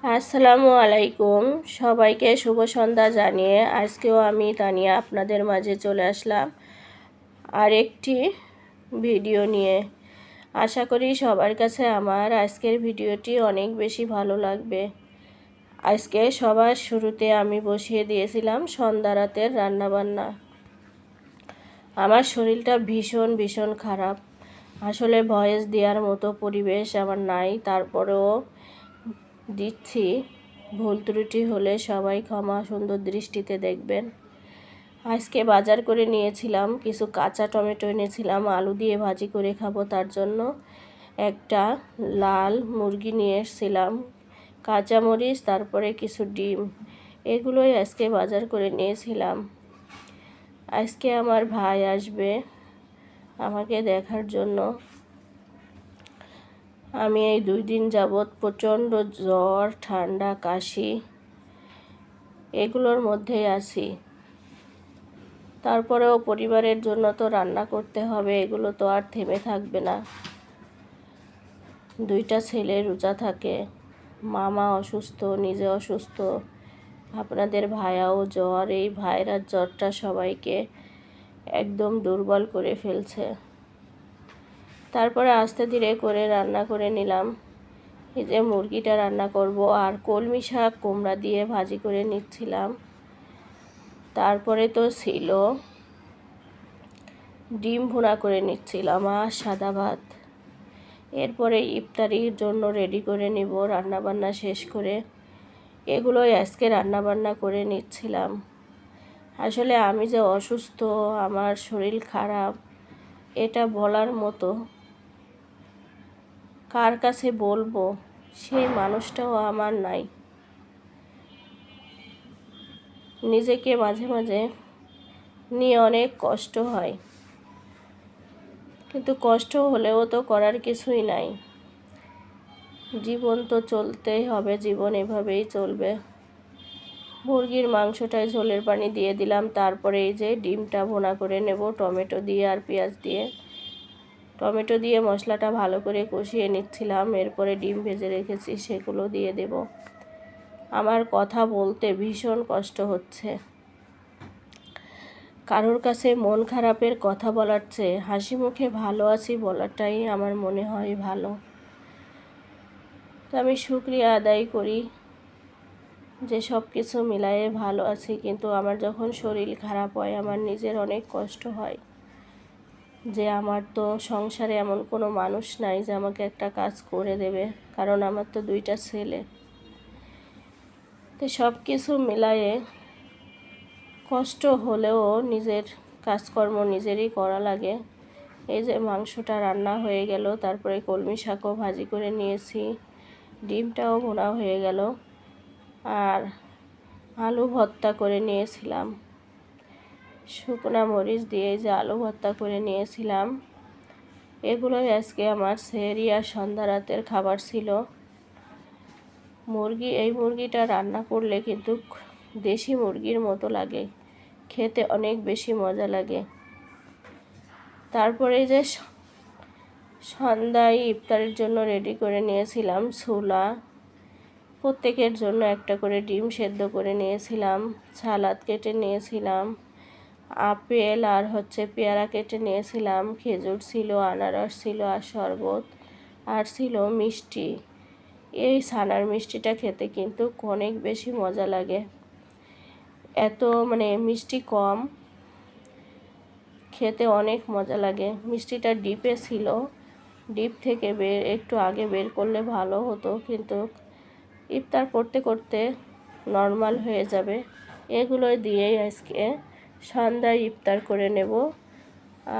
আসসালামু আলাইকুম, সবাইকে শুভ সন্ধ্যা জানিয়ে আজকেও আমি তানিয়া আপনাদের মাঝে চলে আসলাম আরেকটি ভিডিও নিয়ে। আশা করি সবার কাছে আমার আজকের ভিডিওটি অনেক বেশি ভালো লাগবে। আজকে সবার শুরুতে আমি বসিয়ে দিয়েছিলাম সন্ধ্যা রাতের রান্নাবান্না। আমার শরীরটা ভীষণ ভীষণ খারাপ, আসলে ভয়েস দেওয়ার মতো পরিবেশ আমার নাই, তারপরেও দিচ্ছি। ভুল ত্রুটি হলে সবাই ক্ষমা সুন্দর দৃষ্টিতে দেখবেন। আজকে বাজার করে নিয়েছিলাম, কিছু কাঁচা টমেটো এনেছিলাম, আলু দিয়ে ভাজি করে খাবো, তার জন্য একটা লাল মুরগি নিয়ে এসেছিলাম, কাঁচামরিচ, তারপরে কিছু ডিম, এগুলোই আজকে বাজার করে নিয়েছিলাম। আজকে আমার ভাই আসবে আমাকে দেখার জন্য। আমি এই 2 দিন যাবৎ প্রচণ্ড জ্বর, ঠান্ডা, কাশি এগুলোর মধ্যেই আছি। তারপরেও পরিবারের জন্য তো রান্না করতে হবে, এগুলো তো আর থেমে থাকবে না। 2টা ছেলে রোজা থাকে, মামা অসুস্থ, নিজে অসুস্থ, আপনাদের ভাইয়াও জ্বর। এই ভাইরাস জ্বরটা সবাইকে একদম দুর্বল করে ফেলছে। তারপরে আস্তে ধীরে করে রান্না করে নিলাম। এই যে মুরগিটা রান্না করব, আর কলমি শাক কুমড়া দিয়ে ভাজি করে নিচ্ছিলাম। তারপরে তো ছিল ডিম ভুনা করে নিচ্ছিলাম আর সাদা ভাত। এরপরে ইফতারির জন্য রেডি করে নিব রান্নাবান্না শেষ করে। এগুলোই আজকে রান্নাবান্না করে নিচ্ছিলাম। আসলে আমি যে অসুস্থ, আমার শরীর খারাপ, এটা বলার মতো কার কাছে বলবো সেই মানুষটাও আমার নাই। নিজেকে মাঝে মাঝে নিয়ে অনেক কষ্ট হয়, কিন্তু কষ্ট হলেও তো করার কিছুই নাই। জীবন তো চলতেই হবে, জীবন এভাবেই চলবে। মুরগির মাংসটায় ঝোলের পানি দিয়ে দিলাম, তারপরে এই যে ডিমটা ভুনা করে নেব টমেটো দিয়ে আর পেঁয়াজ দিয়ে। টমেটো দিয়ে মশলাটা ভালো করে কষিয়ে নিচ্ছিলাম, এরপরে ডিম ভেজে রেখেছি সেগুলো দিয়ে দেব। আমার কথা বলতে ভীষণ কষ্ট হচ্ছে। কারোর কাছে মন খারাপের কথা বলার চেয়ে হাসি মুখে ভালো আছি বলাটাই আমার মনে হয় ভালো। তো আমি শুকরিয়া আদায় করি যে সব কিছু মিলায়ে ভালো আছি, কিন্তু আমার যখন শরীর খারাপ হয় আমার নিজের অনেক কষ্ট হয় যে আমার তো সংসারে এমন কোনো মানুষ নাই যে আমাকে একটা কাজ করে দেবে, কারণ আমার তো 2টা ছেলে। তো সব কিছু মিলায়ে কষ্ট হলেও নিজের কাজকর্ম নিজেরই করা লাগে। এই যে মাংসটা রান্না হয়ে গেল, তারপরে কলমি শাকও ভাজি করে নিয়েছি, ডিমটাও ভুনা হয়ে গেল, আর আলু ভর্তা করে নিয়েছিলাম শুকনা মরিচ দিয়ে। যে আলু ভর্তা করে নিয়েছিলাম, এগুলোই আজকে আমার সেহরি আর সন্ধ্যা রাতের খাবার ছিল। এই মুরগিটা রান্না করলে কিন্তু দেশি মুরগির মতো লাগে, খেতে অনেক বেশি মজা লাগে। তারপরে যে সন্ধ্যায় ইফতারের জন্য রেডি করে নিয়েছিলাম ছোলা, প্রত্যেকের জন্য একটা করে ডিম সেদ্ধ করে নিয়েছিলাম, সালাদ কেটে নিয়েছিলাম, আপেল আর পেয়ারা কেটে নিয়েছিলাম, খেজুর ছিল, আনারস ছিল, আর শরবত, আর ছিল মিষ্টি। এই ছানার মিষ্টিটা খেতে কিন্তু অনেক বেশি মজা লাগে, এত মিষ্টি কম, খেতে অনেক মজা লাগে। মিষ্টিটা ডিপে ছিল, ডিপ থেকে একটু আগে বের করলে ভালো হতো, কিন্তু ইফতার করতে করতে নর্মাল হয়ে যাবে। এগুলো দিয়েই আজকে সন্ধ্যায় ইফতার করে নেব।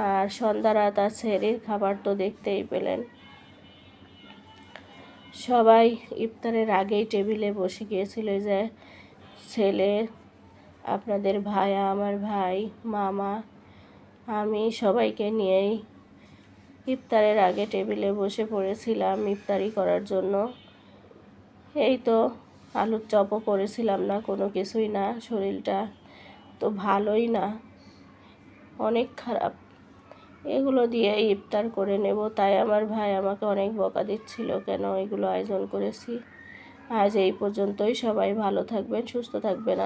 আর সন্ধ্যা রাত আর সেহরির খাবার তো দেখতেই পেলেন। সবাই ইফতারের আগেই টেবিলে বসে গিয়েছিল, যে ছেলে, আপনাদের ভাইয়া, আমার ভাই, মামা, আমি সবাইকে নিয়েই ইফতারের আগে টেবিলে বসে পড়েছিলাম ইফতারি করার জন্য। এই তো আলুর চপও করেছিলাম না, কোনো কিছুই না, শরীরটা তো ভালোই না, অনেক খারাপ। এগুলো দিয়ে ইফতার করে নেব, তাই আমার ভাই আমাকে অনেক বকা দিচ্ছিল কেন এগুলো আয়োজন করেছি। আজ এই পর্যন্তই। সবাই ভালো থাকবেন, সুস্থ থাকবেন।